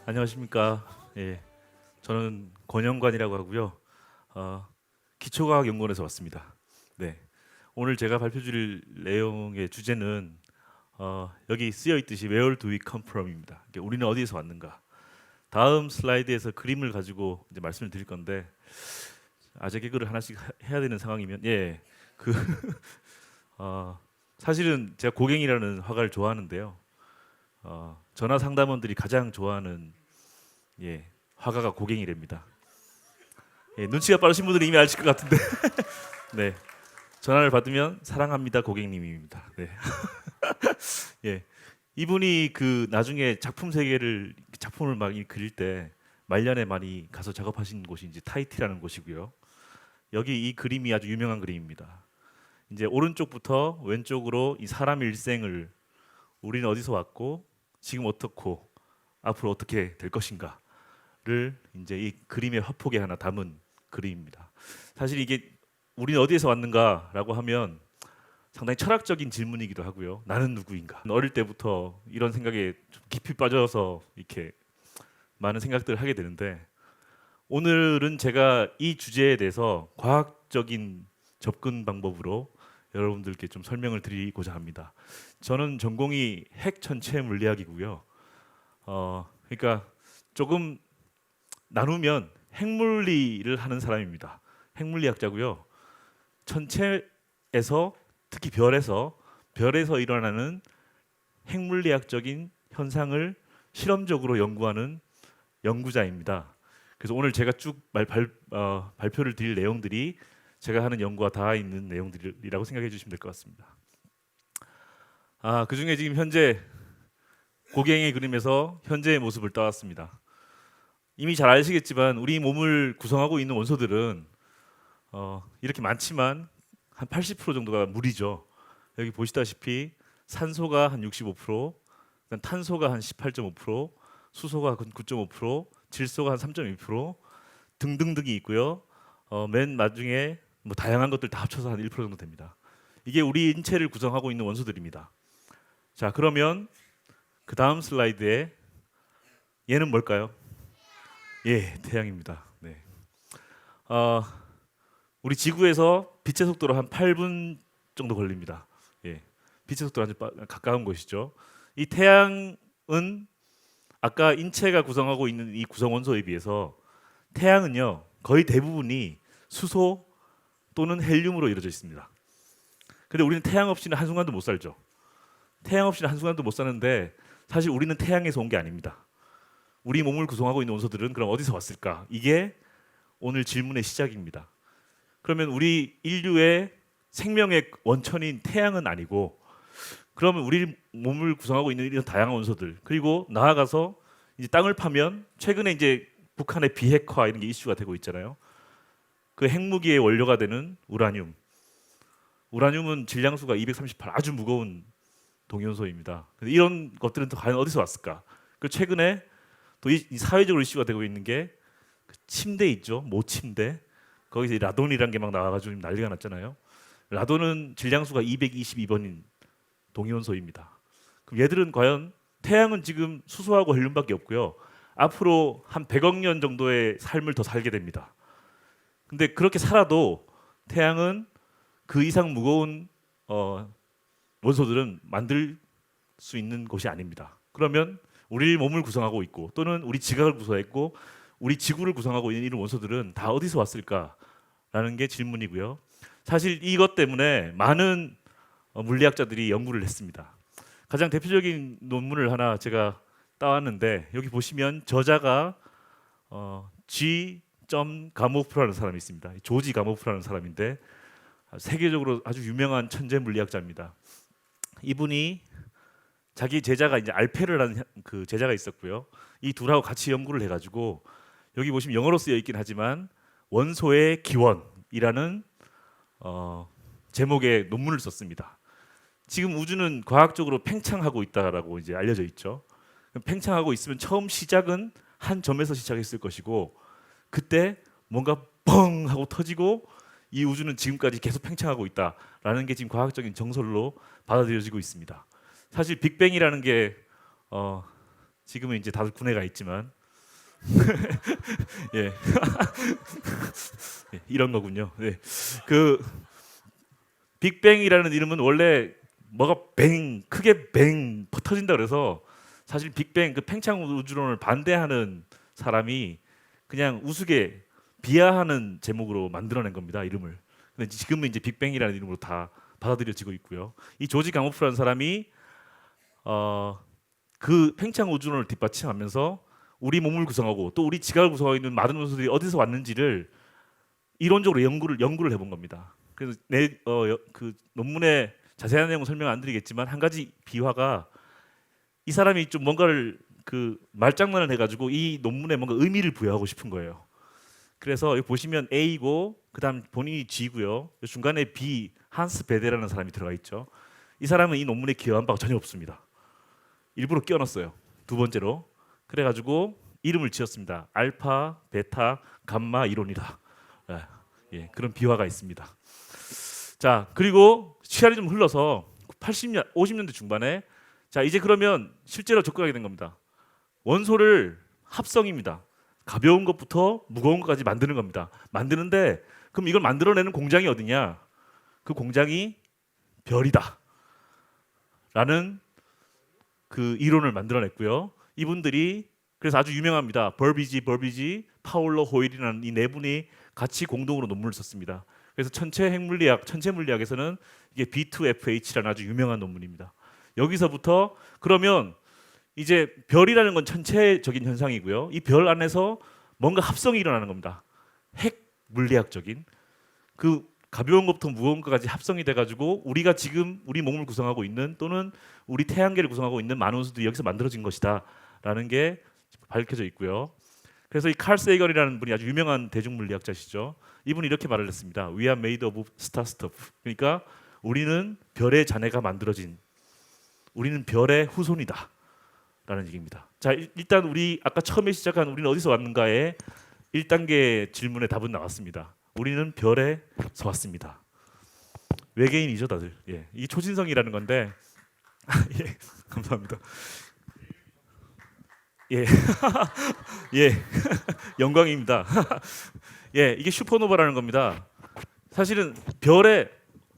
안녕하십니까. 예, 저는 권영관이라고 하고요. 기초과학연구원에서 왔습니다. 네, 오늘 제가 발표드릴 내용의 주제는 여기 쓰여 있듯이 Where do we come from입니다. 우리는 어디에서 왔는가. 다음 슬라이드에서 그림을 가지고 이제 말씀을 드릴 건데 아재 개그를 하나씩 해야 되는 상황이면 그 사실은 제가 고갱이라는 화가를 좋아하는데요. 전화 상담원들이 가장 좋아하는 화가가 고갱이랍니다. 눈치가 빠르신 분들은 이미 아실 것 같은데 네, 전화를 받으면 사랑합니다 고갱님입니다. 네. 이분이 그 나중에 작품을 막 그릴 때 말년에 많이 가서 작업하신 곳이 이제 타이티라는 곳이고요. 여기 이 그림이 아주 유명한 그림입니다. 이제 오른쪽부터 왼쪽으로 이 사람 일생을 우리는 어디서 왔고 지금 어떻고 앞으로 어떻게 될 것인가를 이제 이 그림의 화폭에 하나 담은 그림입니다. 사실 이게 우리는 어디에서 왔는가라고 하면 상당히 철학적인 질문이기도 하고요. 나는 누구인가? 어릴 때부터 이런 생각에 좀 깊이 빠져서 이렇게 많은 생각들을 하게 되는데 오늘은 제가 이 주제에 대해서 과학적인 접근 방법으로 여러분들께 좀 설명을 드리고자 합니다. 저는 전공이 핵천체 물리학이고요. 그러니까 조금 나누면 핵물리를 하는 사람입니다. 핵물리학자고요. 천체에서 특히 별에서 일어나는 핵물리학적인 현상을 실험적으로 연구하는 연구자입니다. 그래서 오늘 제가 쭉 발표를 드릴 내용들이 제가 하는 연구와 닿아 있는 내용들이라고 생각해 주시면 될 것 같습니다. 그 중에 지금 현재 고갱의 그림에서 현재의 모습을 따왔습니다. 이미 잘 아시겠지만 우리 몸을 구성하고 있는 원소들은 이렇게 많지만 한 80% 정도가 물이죠. 여기 보시다시피 산소가 한 65%, 탄소가 한 18.5%, 수소가 9.5%, 질소가 한 3.2% 등등등이 있고요. 맨 나중에 뭐 다양한 것들 다 합쳐서 한 1% 정도 됩니다. 이게 우리 인체를 구성하고 있는 원소들입니다. 자, 그러면 그 다음 슬라이드에 얘는 뭘까요? 태양입니다. 네. 우리 지구에서 빛의 속도로 한 8분 정도 걸립니다. 빛의 속도로 아주 가까운 곳이죠. 이 태양은 아까 인체가 구성하고 있는 이 구성 원소에 비해서 태양은요 거의 대부분이 수소 또는 헬륨으로 이루어져 있습니다. 근데 우리는 태양 없이는 한순간도 못 살죠. 태양 없이는 한순간도 못 사는데 사실 우리는 태양에서 온 게 아닙니다. 우리 몸을 구성하고 있는 원소들은 그럼 어디서 왔을까? 이게 오늘 질문의 시작입니다. 그러면 우리 인류의 생명의 원천인 태양은 아니고 그러면 우리 몸을 구성하고 있는 이런 다양한 원소들 그리고 나아가서 이제 땅을 파면 최근에 이제 북한의 비핵화 이런 게 이슈가 되고 있잖아요. 그 핵무기의 원료가 되는 우라늄. 우라늄은 질량수가 238 아주 무거운 동위원소입니다. 이런 것들은 또 과연 어디서 왔을까? 그 최근에 또 이 사회적으로 이슈가 되고 있는 게 그 침대 있죠, 모침대. 거기서 이 라돈이라는 게 막 나와가지고 난리가 났잖아요. 라돈은 질량수가 222번인 동위원소입니다. 그럼 얘들은 과연 태양은 지금 수소하고 헬륨밖에 없고요. 앞으로 한 100억 년 정도의 삶을 더 살게 됩니다. 근데 그렇게 살아도 태양은 그 이상 무거운 원소들은 만들 수 있는 곳이 아닙니다. 그러면 우리 몸을 구성하고 있고 또는 우리 지각을 구성했고 우리 지구를 구성하고 있는 이런 원소들은 다 어디서 왔을까라는 게 질문이고요. 사실 이것 때문에 많은 물리학자들이 연구를 했습니다. 가장 대표적인 논문을 하나 제가 따왔는데 여기 보시면 저자가 G. 가모프라는 사람이 있습니다. 조지 가모프라는 사람인데 세계적으로 아주 유명한 천재 물리학자입니다. 이분이 자기 제자가 이제 알페르라는 그 제자가 있었고요. 이 둘하고 같이 연구를 해가지고 여기 보시면 영어로 쓰여 있긴 하지만 원소의 기원이라는 제목의 논문을 썼습니다. 지금 우주는 과학적으로 팽창하고 있다라고 이제 알려져 있죠. 팽창하고 있으면 처음 시작은 한 점에서 시작했을 것이고 그때 뭔가 뻥 하고 터지고 이 우주는 지금까지 계속 팽창하고 있다라는 게 지금 과학적인 정설로 받아들여지고 있습니다. 사실 빅뱅이라는 게 지금은 이제 다들 군에 가 있지만 예. 예, 이런 거군요. 네. 그 빅뱅이라는 이름은 원래 뭐가 뱅 크게 뱅 터진다 그래서 사실 빅뱅 그 팽창 우주론을 반대하는 사람이 그냥 우스개 비하하는 제목으로 만들어낸 겁니다. 이름을. 근데 지금은 이제 빅뱅이라는 이름으로 다 받아들여지고 있고요. 이 조지 강호프라는 사람이 그 팽창 우주론을 뒷받침하면서 우리 몸을 구성하고 또 우리 지각을 구성하고 있는 많은 원소들이 어디서 왔는지를 이론적으로 연구를 해본 겁니다. 그래서 그 논문의 자세한 내용은 설명 안 드리겠지만 한 가지 비화가 이 사람이 좀 뭔가를 그 말장난을 해가지고 이 논문에 뭔가 의미를 부여하고 싶은 거예요. 그래서 여기 보시면 A고 그다음 본인이 G고요. 중간에 B 한스 베데라는 사람이 들어가 있죠. 이 사람은 이 논문에 기여한 바가 전혀 없습니다. 일부러 끼워놨어요. 두 번째로. 그래가지고 이름을 지었습니다. 알파, 베타, 감마 이론이다. 예, 예, 그런 비화가 있습니다. 자, 그리고 시간이 좀 흘러서 80년, 50년대 중반에 자 이제 그러면 실제로 접근하게 된 겁니다. 원소를 합성입니다. 가벼운 것부터 무거운 것까지 만드는 겁니다. 만드는데 그럼 이걸 만들어내는 공장이 어디냐? 그 공장이 별이다. 라는 그 이론을 만들어냈고요. 이분들이 그래서 아주 유명합니다. 버비지, 파울로 호일이라는 이 네 분이 같이 공동으로 논문을 썼습니다. 그래서 천체 물리학에서는 이게 B2FH라는 아주 유명한 논문입니다. 여기서부터 그러면 이제 별이라는 건 천체적인 현상이고요. 이 별 안에서 뭔가 합성이 일어나는 겁니다. 핵 물리학적인 그 가벼운 것부터 무거운 것까지 합성이 돼가지고 우리가 지금 우리 몸을 구성하고 있는 또는 우리 태양계를 구성하고 있는 많은 원소들이 여기서 만들어진 것이다라는 게 밝혀져 있고요. 그래서 이 칼 세이건이라는 분이 아주 유명한 대중물리학자시죠. 이분이 이렇게 말을 했습니다. We are made of star stuff. 그러니까 우리는 별의 잔해가 만들어진 우리는 별의 후손이다. 라는 얘기입니다. 자, 일단 우리 아까 처음에 시작한 우리는 어디서 왔는가에 1단계 질문의 답은 나왔습니다. 우리는 별에서 왔습니다. 외계인이죠, 다들. 예, 이게 초신성이라는 건데, 예, 감사합니다. 예, 예, 영광입니다. 예, 이게 슈퍼노바라는 겁니다. 사실은 별에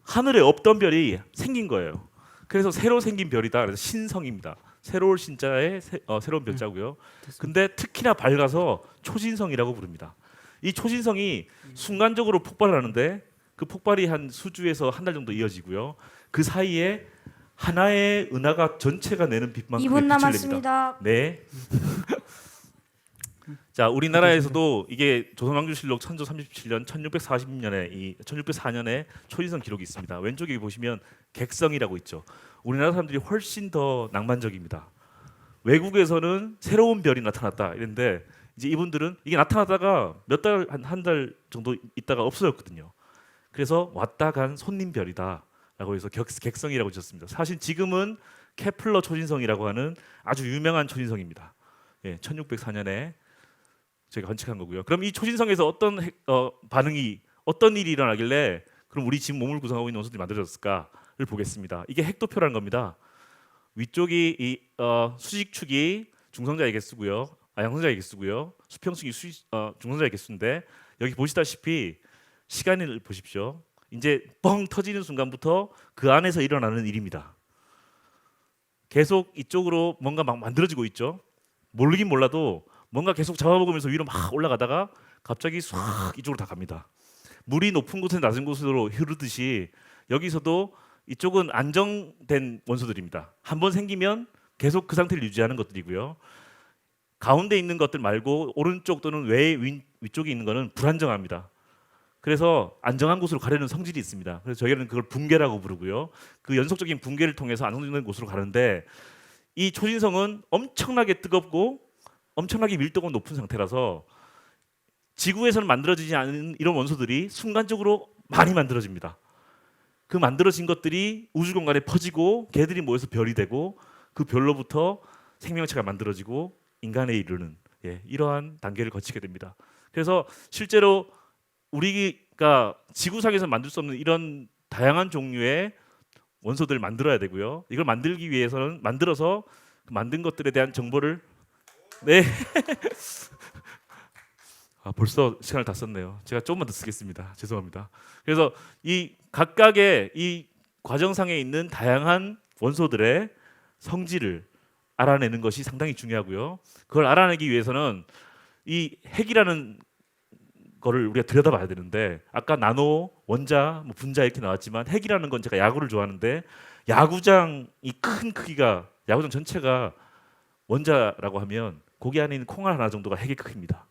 하늘에 없던 별이 생긴 거예요. 그래서 새로 생긴 별이다. 그래서 신성입니다. 새로울 신자의 새로운 별자고요. 근데 특히나 밝아서 초신성이라고 부릅니다. 이 초신성이 순간적으로 폭발을 하는데 그 폭발이 한 수주에서 한 달 정도 이어지고요. 그 사이에 하나의 은하가 전체가 내는 빛만큼의 2분 빛을 남았습니다. 냅니다. 네. 자, 우리나라에서도 이게 조선왕조실록 천조 37년 1604년에 초신성 기록이 있습니다. 왼쪽에 보시면 객성이라고 있죠. 우리나라 사람들이 훨씬 더 낭만적입니다. 외국에서는 새로운 별이 나타났다 이랬는데 이제 이분들은 이게 나타나다가 몇 달 한 달 정도 있다가 없어졌거든요. 그래서 왔다 간 손님별이다라고 해서 객성이라고 지었습니다. 사실 지금은 케플러 초신성이라고 하는 아주 유명한 초신성입니다. 예, 1604년에 제가 관측한 거고요. 그럼 이 초신성에서 어떤 반응이 어떤 일이 일어나길래 그럼 우리 지금 몸을 구성하고 있는 원소들이 만들어졌을까를 보겠습니다. 이게 헥토표라는 겁니다. 위쪽이 이 수직축이 중성자의 개수고요. 양성자의 개수고요. 수평축이 중성자의 개수인데 여기 보시다시피 시간을 보십시오. 이제 뻥 터지는 순간부터 그 안에서 일어나는 일입니다. 계속 이쪽으로 뭔가 막 만들어지고 있죠. 모르긴 몰라도 뭔가 계속 잡아먹으면서 위로 막 올라가다가 갑자기 싹 이쪽으로 다 갑니다. 물이 높은 곳에서 낮은 곳으로 흐르듯이 여기서도 이쪽은 안정된 원소들입니다. 한번 생기면 계속 그 상태를 유지하는 것들이고요. 가운데 있는 것들 말고 오른쪽 또는 위쪽에 있는 것은 불안정합니다. 그래서 안정한 곳으로 가려는 성질이 있습니다. 그래서 저희는 그걸 붕괴라고 부르고요. 그 연속적인 붕괴를 통해서 안정된 곳으로 가는데 이 초신성은 엄청나게 뜨겁고 엄청나게 밀도가 높은 상태라서 지구에서는 만들어지지 않은 이런 원소들이 순간적으로 많이 만들어집니다. 그 만들어진 것들이 우주 공간에 퍼지고 걔들이 모여서 별이 되고 그 별로부터 생명체가 만들어지고 인간에 이르는 이러한 단계를 거치게 됩니다. 그래서 실제로 우리가 지구상에서 만들 수 없는 이런 다양한 종류의 원소들을 만들어야 되고요. 이걸 만들기 위해서는 만들어서 그 만든 것들에 대한 정보를 벌써 시간을 다 썼네요. 제가 조금만 더 쓰겠습니다. 죄송합니다. 그래서 이 각각의 이 과정상에 있는 다양한 원소들의 성질을 알아내는 것이 상당히 중요하고요. 그걸 알아내기 위해서는 이 핵이라는 거를 우리가 들여다봐야 되는데, 아까 나노, 원자, 뭐 분자 이렇게 나왔지만 핵이라는 건, 제가 야구를 좋아하는데 야구장이 큰 크기가, 야구장 전체가 원자라고 하면 고기 안에 있는 콩알 하나 정도가 핵의 크기입니다.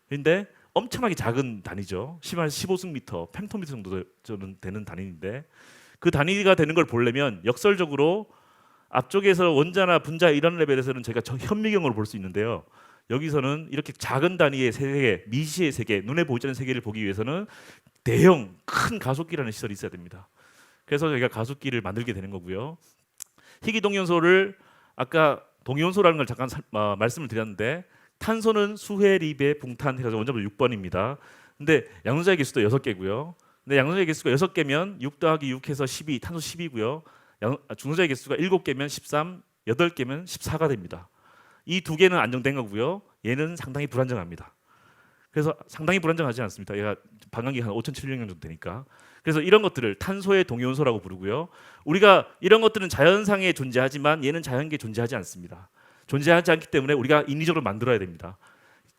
그런데 엄청나게 작은 단위죠. 심한 15승미터, 펜토미터 정도 되는 단위인데, 그 단위가 되는 걸 보려면 역설적으로 앞쪽에서 원자나 분자 이런 레벨에서는 제가 현미경으로 볼 수 있는데요. 여기서는 이렇게 작은 단위의 세계, 미시의 세계, 눈에 보이지 않는 세계를 보기 위해서는 대형 큰 가속기라는 시설이 있어야 됩니다. 그래서 저희가 가속기를 만들게 되는 거고요. 희귀동위원소를 아까 동위원소라는 걸 잠깐 말씀을 드렸는데, 탄소는 수해리배 붕탄 해가지고 원자번 6번입니다. 근데 양성자의 개수도 6개고요. 근데 양성자의 개수가 6개면 6 더하기 6해서 12, 탄소 10이고요. 중성자의 개수가 7개면 13, 8개면 14가 됩니다. 이 두 개는 안정된 거고요. 얘는 상당히 불안정합니다. 그래서 상당히 불안정하지 않습니다. 얘가 반감기 한 5,700년 정도 되니까. 그래서 이런 것들을 탄소의 동위원소라고 부르고요. 우리가 이런 것들은 자연상에 존재하지만 얘는 자연계에 존재하지 않습니다. 존재하지 않기 때문에 우리가 인위적으로 만들어야 됩니다.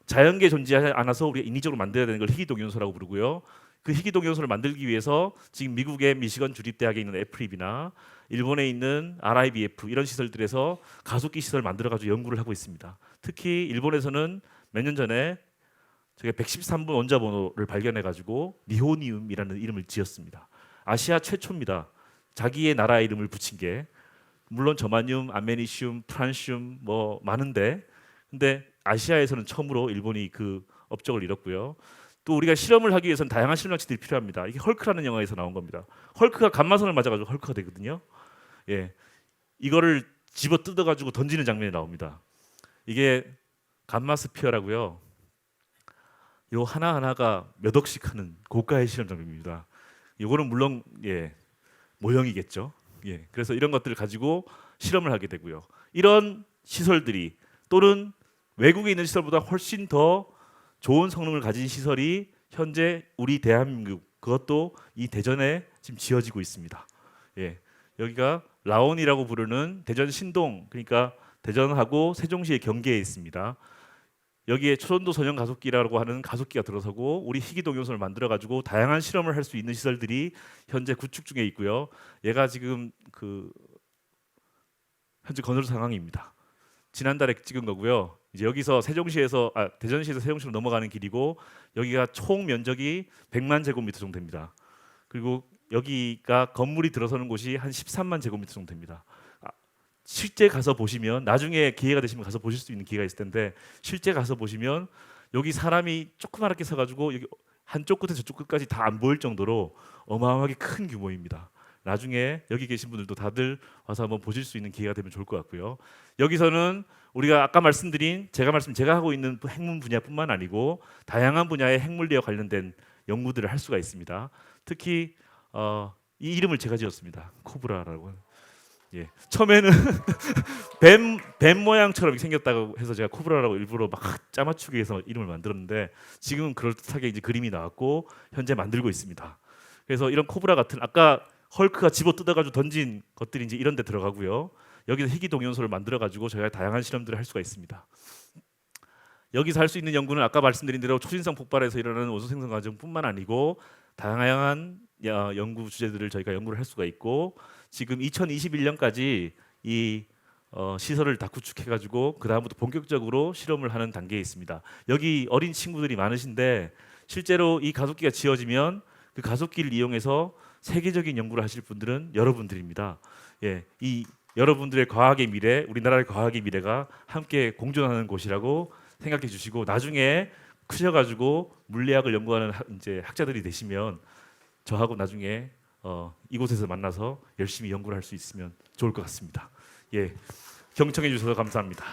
자연계에 존재하지 않아서 우리가 인위적으로 만들어야 되는 걸 희귀동위원소라고 부르고요. 그 희귀동위원소를 만들기 위해서 지금 미국의 미시건 주립대학에 있는 애프립이나 일본에 있는 RIBF 이런 시설들에서 가속기 시설을 만들어가지고 연구를 하고 있습니다. 특히 일본에서는 몇 년 전에 제가 113번 원자 번호를 발견해가지고 니호니움이라는 이름을 지었습니다. 아시아 최초입니다. 자기의 나라 이름을 붙인 게. 물론 저마늄, 아메니슘, 프란슘 뭐 많은데, 근데 아시아에서는 처음으로 일본이 그 업적을 이뤘고요. 또 우리가 실험을 하기 위해서는 다양한 실험 장치들이 필요합니다. 이게 헐크라는 영화에서 나온 겁니다. 헐크가 감마선을 맞아가지고 헐크가 되거든요. 예, 이거를 집어 뜯어가지고 던지는 장면이 나옵니다. 이게 감마 스피어라고요. 요 하나 하나가 몇 억씩 하는 고가의 실험 장비입니다. 이거는 물론 모형이겠죠. 그래서 이런 것들을 가지고 실험을 하게 되고요. 이런 시설들이, 또는 외국에 있는 시설보다 훨씬 더 좋은 성능을 가진 시설이 현재 우리 대한민국, 그것도 이 대전에 지금 지어지고 있습니다. 여기가 라온이라고 부르는 대전 신동, 그러니까 대전하고 세종시의 경계에 있습니다. 여기에 초전도 선형 가속기라고 하는 가속기가 들어서고 우리 희귀동위원소를 만들어 가지고 다양한 실험을 할 수 있는 시설들이 현재 구축 중에 있고요. 얘가 지금 현재 건설 상황입니다. 지난달에 찍은 거고요. 이제 여기서 대전시에서 세종시로 넘어가는 길이고, 여기가 총 면적이 100만 제곱미터 정도 됩니다. 그리고 여기가 건물이 들어서는 곳이 한 13만 제곱미터 정도 됩니다. 실제 가서 보시면, 나중에 기회가 되시면 가서 보실 수 있는 기회가 있을 텐데, 실제 가서 보시면 여기 사람이 조그맣게 서가지고 여기 한쪽 끝에 저쪽 끝까지 다 안 보일 정도로 어마어마하게 큰 규모입니다. 나중에 여기 계신 분들도 다들 와서 한번 보실 수 있는 기회가 되면 좋을 것 같고요. 여기서는 우리가 아까 말씀드린 제가 하고 있는 핵문 분야뿐만 아니고 다양한 분야의 핵물리와 관련된 연구들을 할 수가 있습니다. 특히 이 이름을 제가 지었습니다. 코브라라고. 처음에는 뱀 모양처럼 생겼다고 해서 제가 코브라라고 일부러 막 짜맞추기 위해서 이름을 만들었는데, 지금은 그럴듯하게 이제 그림이 나왔고 현재 만들고 있습니다. 그래서 이런 코브라 같은, 아까 헐크가 집어 뜯어가지고 던진 것들이 이제 이런 데 들어가고요. 여기서 희귀동위원소를 만들어가지고 저희가 다양한 실험들을 할 수가 있습니다. 여기서 할 수 있는 연구는 아까 말씀드린 대로 초신성 폭발에서 일어나는 원소 생성 과정뿐만 아니고 다양한 연구 주제들을 저희가 연구를 할 수가 있고, 지금 2021년까지 이 시설을 다 구축해가지고 그 다음부터 본격적으로 실험을 하는 단계에 있습니다. 여기 어린 친구들이 많으신데, 실제로 이 가속기가 지어지면 그 가속기를 이용해서 세계적인 연구를 하실 분들은 여러분들입니다. 이 여러분들의 과학의 미래, 우리나라의 과학의 미래가 함께 공존하는 곳이라고 생각해 주시고, 나중에 크셔가지고 물리학을 연구하는 이제 학자들이 되시면 저하고 나중에 이곳에서 만나서 열심히 연구를 할 수 있으면 좋을 것 같습니다. 경청해 주셔서 감사합니다.